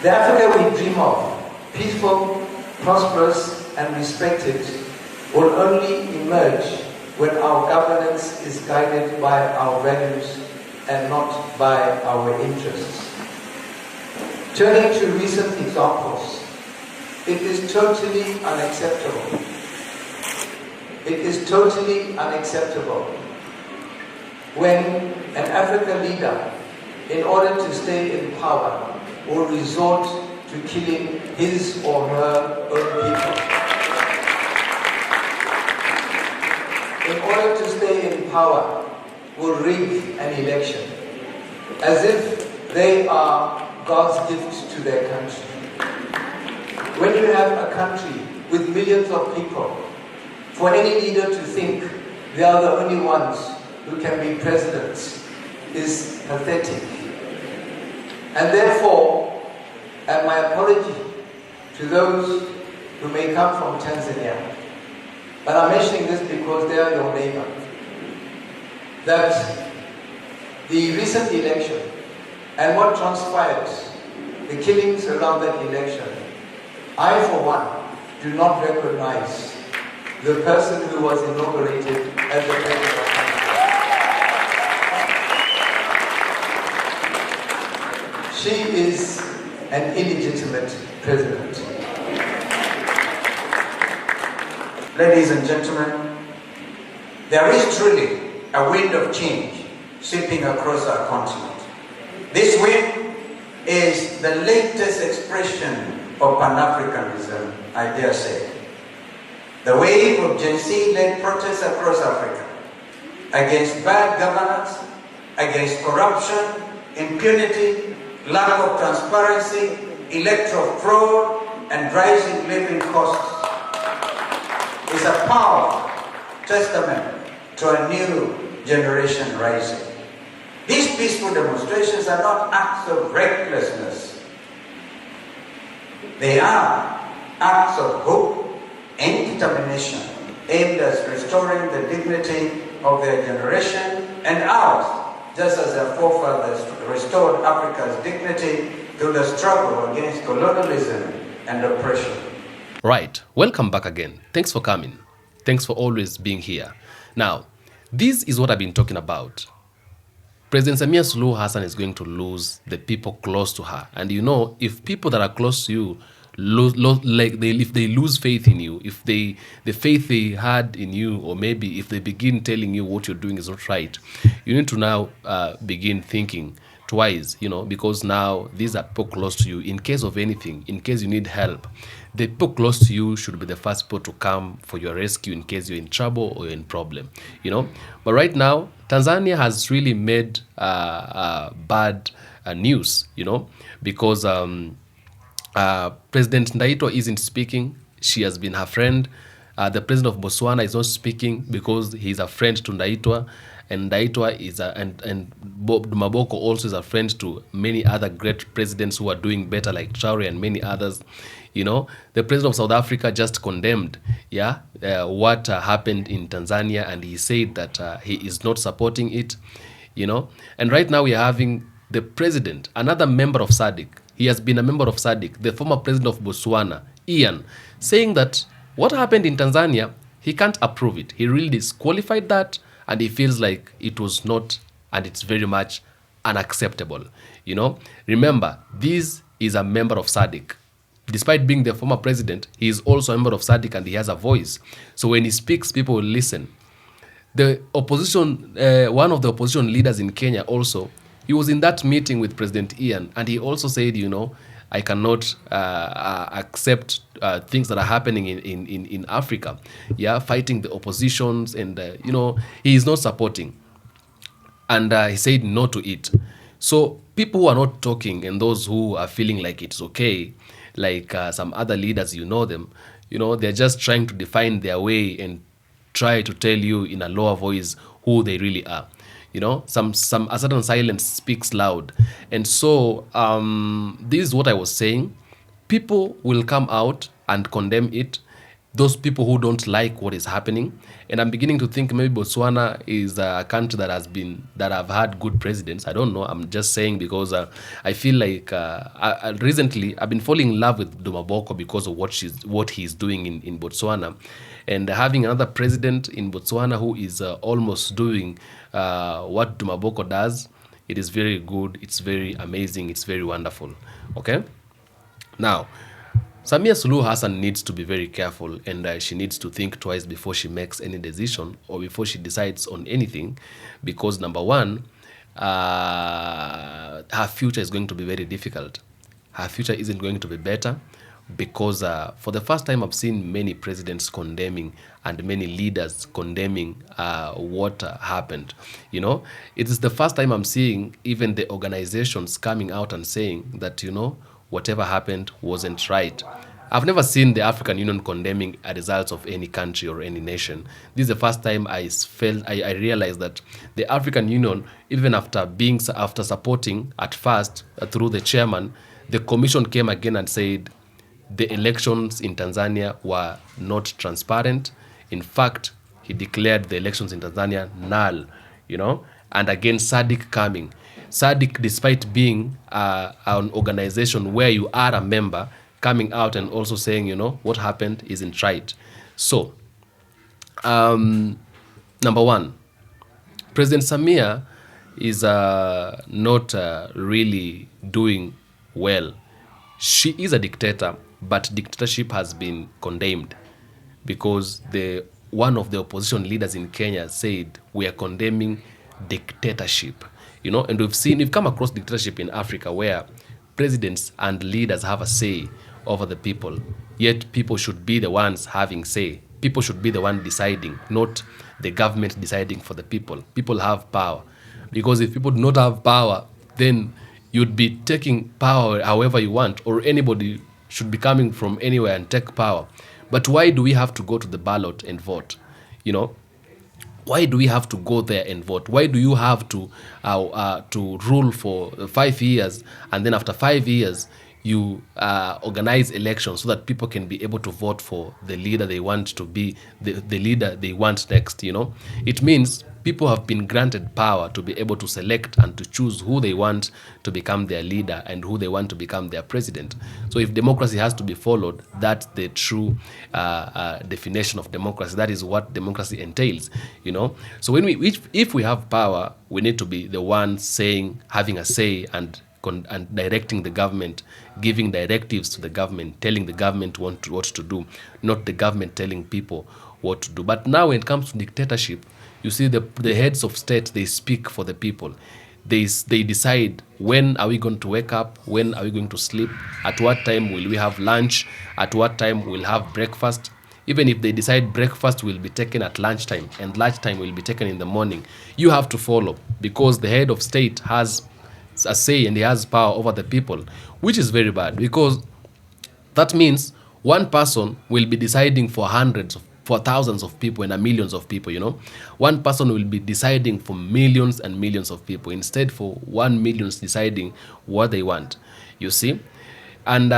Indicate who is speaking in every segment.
Speaker 1: The Africa we dream of, peaceful, prosperous, and respected, will only emerge when our governance is guided by our values and not by our interests. Turning to recent examples, it is totally unacceptable. It is totally unacceptable when an African leader, in order to stay in power, will resort to killing his or her own people. In order to stay in power, will rig an election, as if they are God's gift to their country. When you have a country with millions of people, for any leader to think they are the only ones who can be presidents is pathetic. And therefore, and my apology to those who may come from Tanzania, but I'm mentioning this because they are your neighbor, that the recent election and what transpired, the killings around that election, I for one do not recognize the person who was inaugurated as the president of Tanzania. She is an illegitimate president.
Speaker 2: Ladies and gentlemen, there is truly a wind of change sweeping across our continent. This wind is the latest expression of Pan-Africanism, I dare say. The wave of Gen Z-led protests across Africa against bad governance, against corruption, impunity, lack of transparency, electoral fraud, and rising living costs is a powerful testament to a new generation rising. These peaceful demonstrations are not acts of recklessness. They are acts of hope and determination aimed at restoring the dignity of their generation and ours, just as their forefathers restored Africa's dignity through the struggle against colonialism and oppression.
Speaker 3: Right, welcome back again. Thanks for coming. Thanks for always being here. Now, this is what I've been talking about. President SAMIA Suluhu Hassan is going to lose the people close to her. And you know, if people that are close to you if they lose faith in you, if the faith they had in you, or maybe if they begin telling you what you're doing is not right, you need to now begin thinking twice, because now these are people close to you. In case of anything, in case you need help, the people close to you should be the first people to come for your rescue in case you're in trouble or you're in problem, But right now, Tanzania has really made bad news, because President Ndaitwa isn't speaking. She has been her friend. The president of Botswana is not speaking because he's a friend to Ndaitwa, and Ndaitwa is and Bob Maboko also is a friend to many other great presidents who are doing better, like Traore and many others. The president of South Africa just condemned, what happened in Tanzania, and he said that he is not supporting it, And right now we are having the president, another member of SADC. He has been a member of SADC, the former president of Botswana, Ian, saying that what happened in Tanzania, he can't approve it. He really disqualified that, and he feels like it was not, and it's very much unacceptable. Remember, this is a member of SADC. Despite being the former president, he is also a member of SADC, and he has a voice. So when he speaks, people will listen. The opposition, one of the opposition leaders in Kenya also, he was in that meeting with President Ian, and he also said, I cannot accept things that are happening in Africa, fighting the oppositions, and, he is not supporting. And he said no to it. So people who are not talking and those who are feeling like it's okay, like some other leaders, them, they're just trying to define their way and try to tell you in a lower voice who they really are. A certain silence speaks loud. And so this is what I was saying. People will come out and condemn it. those people who don't like what is happening. And I'm beginning to think maybe Botswana is a country that have had good presidents. I don't know. I'm just saying because I feel like recently I've been falling in love with Dumaboko because of what he's doing in Botswana, and having another president in Botswana who is almost doing what Dumaboko does. It is very good. It's very amazing. It's very wonderful. Okay, now. Samia Suluhu Hassan needs to be very careful, and she needs to think twice before she makes any decision or before she decides on anything, because number one, her future is going to be very difficult. Her future isn't going to be better because for the first time I've seen many presidents condemning and many leaders condemning what happened. You know, it is the first time I'm seeing even the organizations coming out and saying that, you know, whatever happened wasn't right. I've never seen the African Union condemning a results of any country or any nation. This is the first time I realized that the African Union, even after supporting at first through the chairman, the commission came again and said the elections in Tanzania were not transparent. In fact, he declared the elections in Tanzania null, you know, and again SADC coming. SADC, despite being an organization where you are a member, coming out and also saying, you know, what happened isn't right. So, number one, President Samia is not really doing well. She is a dictator, but dictatorship has been condemned because one of the opposition leaders in Kenya said, we are condemning dictatorship. You know, and we've come across dictatorship in Africa where presidents and leaders have a say over the people, yet people should be the ones having say. People should be the one deciding, not the government deciding for the people. People have power. Because if people do not have power, then you'd be taking power however you want, or anybody should be coming from anywhere and take power. But why do we have to go to the ballot and vote? You know, why do we have to go there and vote? Why do you have to rule for 5 years, and then after 5 years you organize elections so that people can be able to vote for the leader they want to be, the leader they want next, you know? It means people have been granted power to be able to select and to choose who they want to become their leader and who they want to become their president. So if democracy has to be followed, that's the true definition of democracy. That is what democracy entails, you know? So if we have power, we need to be the ones having a say and directing the government, giving directives to the government, telling the government what to do, not the government telling people what to do. But now when it comes to dictatorship, you see the heads of state, they speak for the people. They decide when are we going to wake up, when are we going to sleep, at what time will we have lunch, at what time we'll have breakfast. Even if they decide breakfast will be taken at lunchtime and lunchtime will be taken in the morning, you have to follow, because the head of state has a say and he has power over the people, which is very bad, because that means one person will be deciding for thousands of people and millions of people, you know. One person will be deciding for millions and millions of people instead for 1 million deciding what they want, you see. And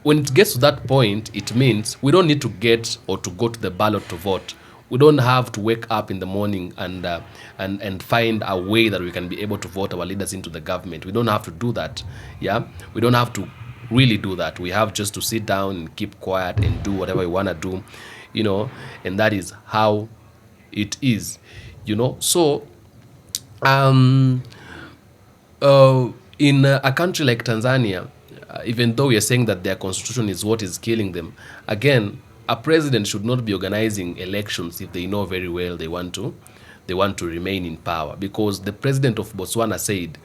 Speaker 3: when it gets to that point, it means we don't need to go to the ballot to vote. We don't have to wake up in the morning and find a way that we can be able to vote our leaders into the government. We don't have to do that. Yeah, we don't have to really do that. We have just to sit down and keep quiet and do whatever we want to do, you know, and that is how it is, you know. So in a country like Tanzania, even though we are saying that their constitution is what is killing them, again, a president should not be organizing elections if they know very well they want to remain in power, because the president of Botswana said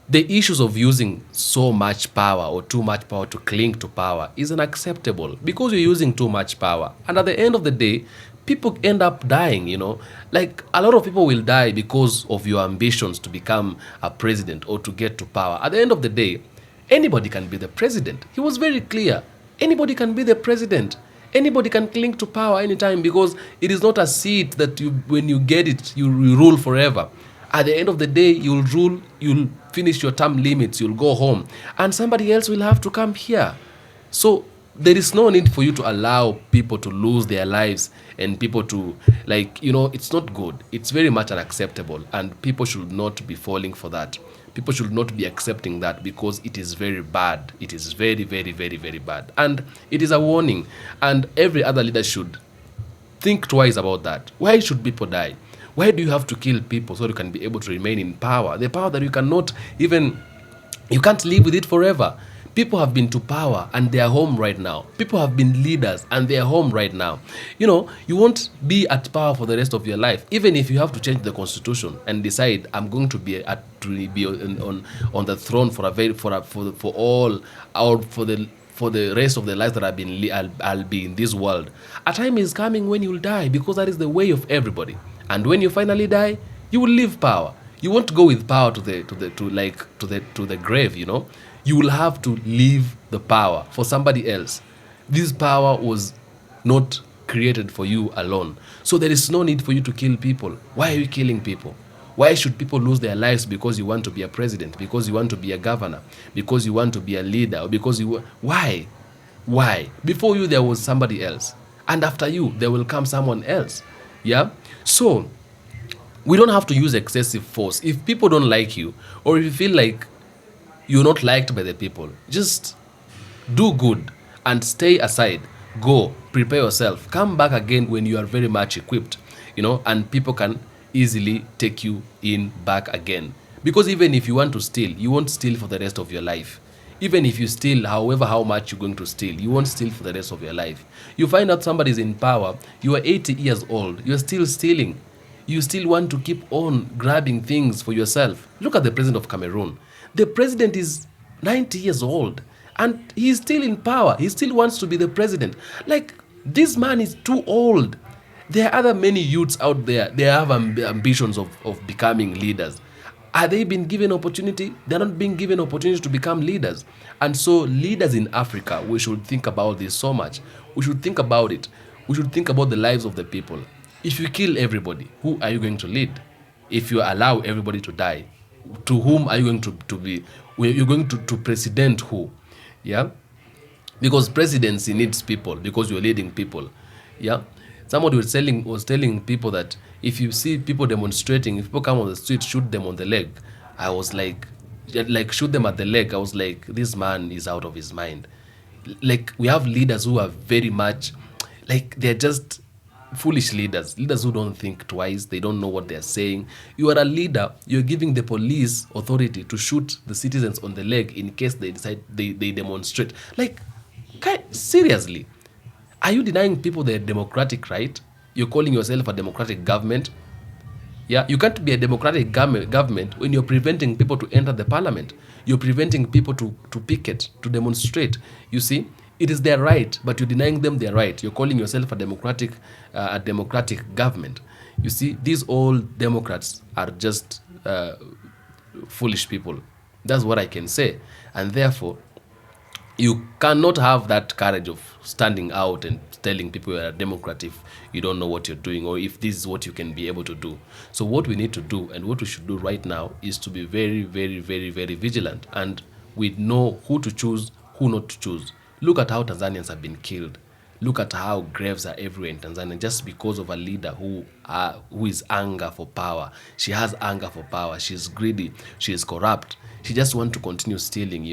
Speaker 3: the issues of using so much power or too much power to cling to power is unacceptable, because you're using too much power, and at the end of the day people end up dying, you know. Like a lot of people will die because of your ambitions to become a president or to get to power. At the end of the day, anybody can be the president. He was very clear. Anybody can be the president. Anybody can cling to power anytime, because it is not a seat that when you get it, you rule forever. At the end of the day, you'll rule, you'll finish your term limits, you'll go home, and somebody else will have to come here. So there is no need for you to allow people to lose their lives and people to, like, it's not good. It's very much unacceptable, and people should not be falling for that. People should not be accepting that, because it is very bad. It is very, very, very, very bad, and it is a warning. And every other leader should think twice about that. Why should people die? Why do you have to kill people so you can be able to remain in power? The power that you cannot even, you can't live with it forever. People have been to power and they are home right now. People have been leaders and they are home right now. You won't be at power for the rest of your life. Even if you have to change the constitution and decide, I'm going to be on the throne for the rest of the life that I'll be in this world. A time is coming when you'll die, because that is the way of everybody. And when you finally die, you will leave power. You won't go with power to the grave. You will have to leave the power for somebody else. This power was not created for you alone. So there is no need for you to kill people. Why are you killing people? Why should people lose their lives because you want to be a president, because you want to be a governor, because you want to be a leader, or because why? Why? Before you, there was somebody else. And after you, there will come someone else. Yeah? So, we don't have to use excessive force. If people don't like you, or if you feel like you're not liked by the people, just do good and stay aside. Go, prepare yourself. Come back again when you are very much equipped, and people can easily take you in back again. Because even if you want to steal, you won't steal for the rest of your life. Even if you steal, however how much you're going to steal, you won't steal for the rest of your life. You find out somebody's in power, you are 80 years old, you're still stealing. You still want to keep on grabbing things for yourself. Look at the president of Cameroon. The president is 90 years old and he's still in power. He still wants to be the president. Like, this man is too old. There are other many youths out there. They have ambitions of becoming leaders. Are they being given opportunity? They're not being given opportunity to become leaders. And so leaders in Africa, we should think about this so much. We should think about it. We should think about the lives of the people. If you kill everybody, who are you going to lead? If you allow everybody to die, to whom are you going to be? You're going to president who? Yeah? Because presidency needs people, because you're leading people. Yeah? Somebody was telling people that if you see people demonstrating, if people come on the street, shoot them on the leg. I was like shoot them at the leg. I was like, this man is out of his mind. Like, we have leaders who are very much, like, they're just foolish leaders who don't think twice. They don't know what they're saying. You are a leader, you're giving the police authority to shoot the citizens on the leg in case they decide they demonstrate. Like, seriously, are you denying people their democratic right? You're calling yourself a democratic government? Yeah, you can't be a democratic government when you're preventing people to enter the parliament. You're preventing people to picket, to demonstrate. You see, it is their right, but you're denying them their right. You're calling yourself a democratic government. You see, these old Democrats are just foolish people. That's what I can say. And therefore, you cannot have that courage of standing out and telling people you're a Democrat if you don't know what you're doing, or if this is what you can be able to do. So what we need to do, and what we should do right now, is to be very, very, very, very vigilant. And we know who to choose, who not to choose. Look at how Tanzanians have been killed. Look at how graves are everywhere in Tanzania, just because of a leader who is anger for power. She has anger for power. She's greedy. She is corrupt. She just wants to continue stealing,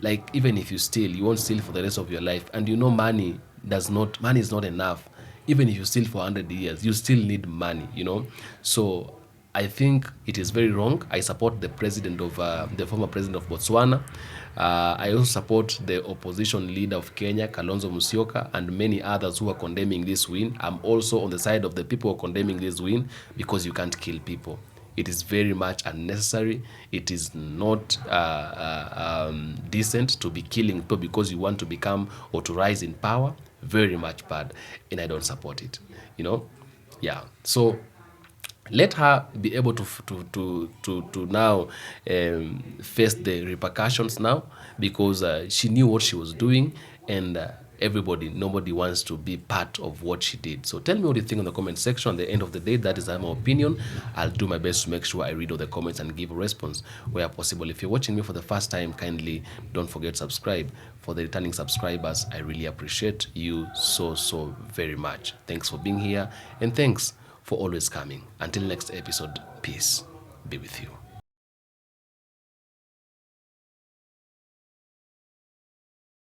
Speaker 3: Like, even if you steal, you won't steal for the rest of your life. And money is not enough. Even if you steal for 100 years, you still need money, So I think it is very wrong. I support the former president of Botswana. I also support the opposition leader of Kenya, Kalonzo Musyoka, and many others who are condemning this win. I'm also on the side of the people who are condemning this win, because you can't kill people. It is very much unnecessary. It is not decent to be killing people because you want to become or to rise in power. Very much bad, and I don't support it. Yeah. So let her be able to now face the repercussions now, because she knew what she was doing, and nobody wants to be part of what she did. So tell me what you think in the comment section. At the end of the day, that is my opinion. I'll do my best to make sure I read all the comments and give a response where possible. If you're watching me for the first time, kindly don't forget to subscribe. For the returning subscribers, I really appreciate you so very much. Thanks for being here, and thanks for always coming. Until next episode, peace be with you.